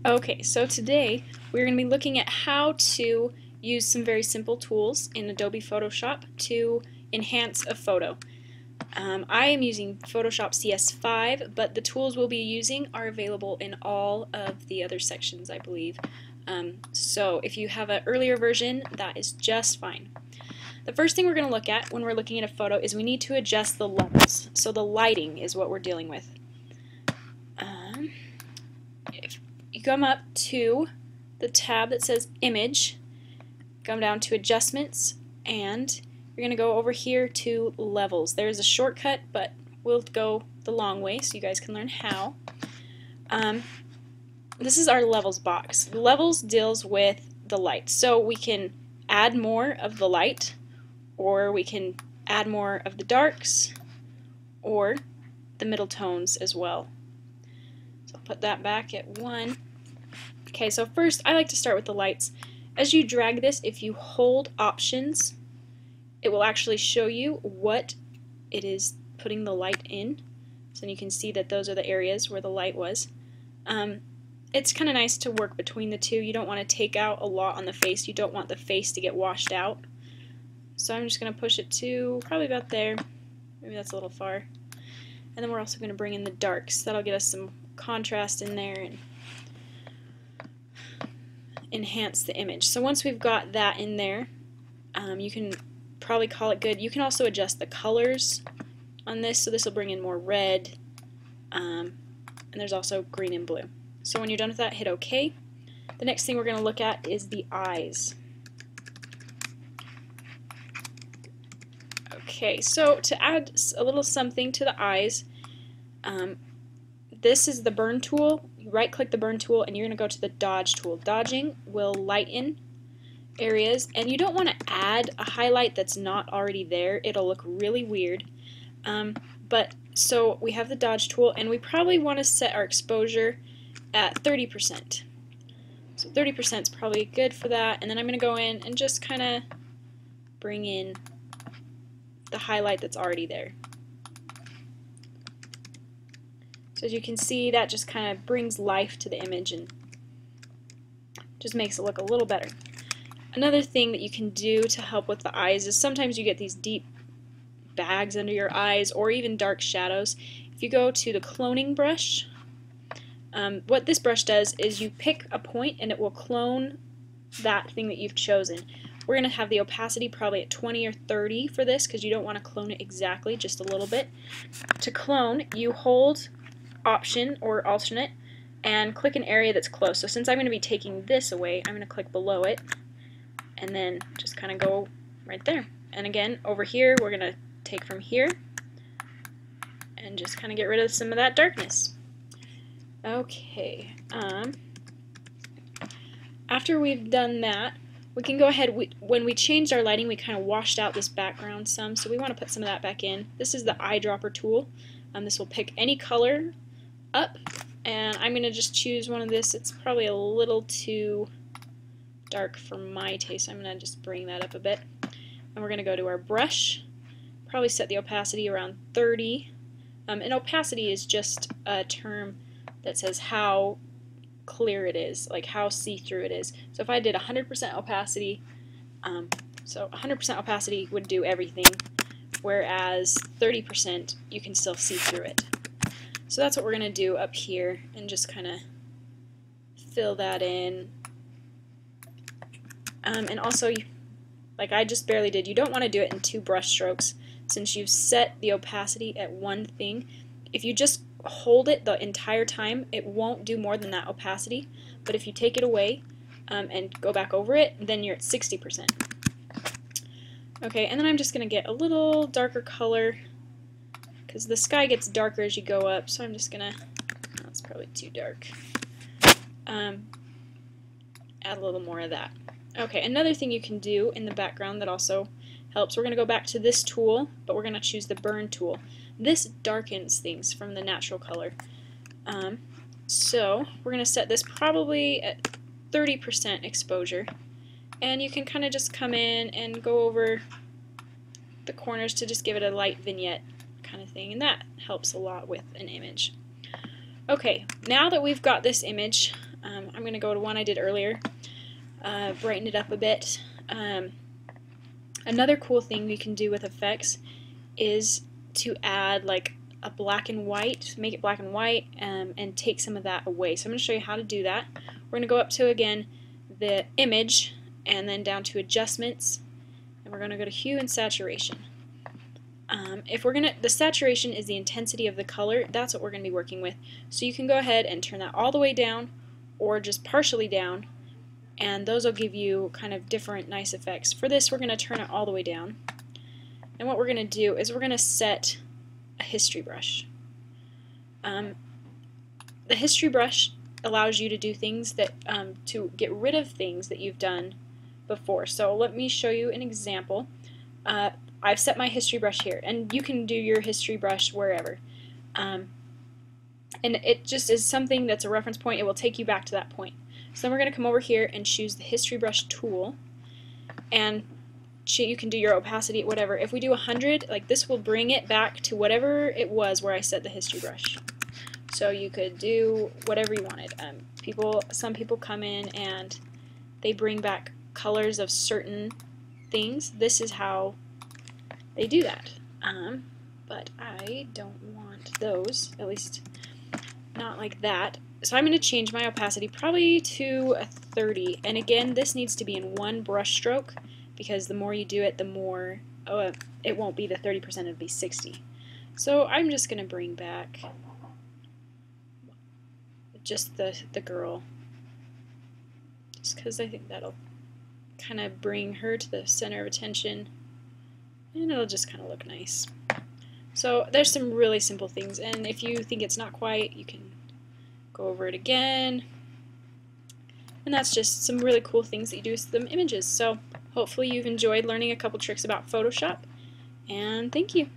Okay, so today we're going to be looking at how to use some very simple tools in Adobe Photoshop to enhance a photo. I am using Photoshop CS5, but the tools we'll be using are available in all of the other sections, I believe. So if you have an earlier version, that is just fine. The first thing we're going to look at when we're looking at a photo is we need to adjust the levels. So the lighting is what we're dealing with. If you come up to the tab that says Image, come down to Adjustments, and you're going to go over here to Levels. There's a shortcut, but we'll go the long way so you guys can learn how. This is our Levels box. Levels deals with the light, so we can add more of the light, or we can add more of the darks, or the middle tones as well. So I'll put that back at 1. Okay, so first I like to start with the lights. As you drag this, if you hold Options, it will actually show you what it is putting the light in. So you can see that those are the areas where the light was. It's kind of nice to work between the two. You don't want to take out a lot on the face. You don't want the face to get washed out. So I'm just going to push it to probably about there. Maybe that's a little far. And then we're also going to bring in the darks. That'll get us some contrast in there and enhance the image. So once we've got that in there, you can probably call it good. You can also adjust the colors on this, so this will bring in more red, and there's also green and blue. So when you're done with that, hit OK. The next thing we're going to look at is the eyes. Okay, so to add a little something to the eyes, this is the burn tool. You right click the burn tool and you're going to go to the dodge tool. Dodging will lighten areas, and you don't want to add a highlight that's not already there. It'll look really weird. So we have the dodge tool, and we probably want to set our exposure at 30%. So 30% is probably good for that, and then I'm going to go in and just kind of bring in the highlight that's already there. So as you can see, that just kind of brings life to the image and just makes it look a little better. Another thing that you can do to help with the eyes is sometimes you get these deep bags under your eyes or even dark shadows. If you go to the cloning brush, what this brush does is you pick a point and it will clone that thing that you've chosen. We're going to have the opacity probably at 20 or 30 for this because you don't want to clone it exactly, just a little bit. To clone, you hold Option or Alternate and click an area that's close. So since I'm going to be taking this away, I'm going to click below it and then just kind of go right there. And again, over here, we're going to take from here and just kind of get rid of some of that darkness. Okay, after we've done that, we can go ahead, when we changed our lighting, we kind of washed out this background some, so we want to put some of that back in. This is the eyedropper tool. This will pick any color up, and I'm going to just choose one of this. It's probably a little too dark for my taste. I'm going to just bring that up a bit. And we're going to go to our brush, probably set the opacity around 30. And opacity is just a term that says how clear it is, like how see-through it is. So if I did 100% opacity, so 100% opacity would do everything, whereas 30% you can still see through it. So that's what we're going to do up here and just kind of fill that in. And also, like I just barely did, you don't want to do it in 2 brush strokes since you've set the opacity at one thing. If you just hold it the entire time, it won't do more than that opacity, but if you take it away and go back over it, then you're at 60%. Okay, and then I'm just going to get a little darker color because the sky gets darker as you go up, so I'm just going to, that's probably too dark, add a little more of that. Okay, another thing you can do in the background that also helps, we're going to go back to this tool, but we're going to choose the burn tool. This darkens things from the natural color. So we're going to set this probably at 30% exposure, and you can kind of just come in and go over the corners to just give it a light vignette kind of thing, and that helps a lot with an image. Okay, now that we've got this image, I'm I'm going to go to one I did earlier, brighten it up a bit. Another cool thing we can do with effects is to add like a black and white, make it black and white, and take some of that away. So I'm going to show you how to do that. We're going to go up to, again, the image, and then down to adjustments, and we're going to go to hue and saturation. The saturation is the intensity of the color. That's what we're going to be working with. So you can go ahead and turn that all the way down or just partially down, and those will give you kind of different nice effects. For this, we're going to turn it all the way down. And what we're going to do is we're going to set a history brush. The history brush allows you to do things that to get rid of things that you've done before. So let me show you an example. I've set my history brush here, and you can do your history brush wherever. And it just is something that's a reference point. It will take you back to that point. So then we're going to come over here and choose the history brush tool, and you can do your opacity, whatever. If we do 100, like this will bring it back to whatever it was where I set the history brush. So you could do whatever you wanted. Some people come in and they bring back colors of certain things. This is how they do that. But I don't want those, at least not like that. So I'm going to change my opacity probably to a 30. And again, this needs to be in one brush stroke, because the more you do it, the more, it won't be the 30%, it'll be 60. So I'm just going to bring back just the girl, just because I think that'll kind of bring her to the center of attention, and it'll just kind of look nice. So there's some really simple things, and if you think it's not quite, you can go over it again. And that's just some really cool things that you do with some images. So hopefully you've enjoyed learning a couple tricks about Photoshop, and thank you.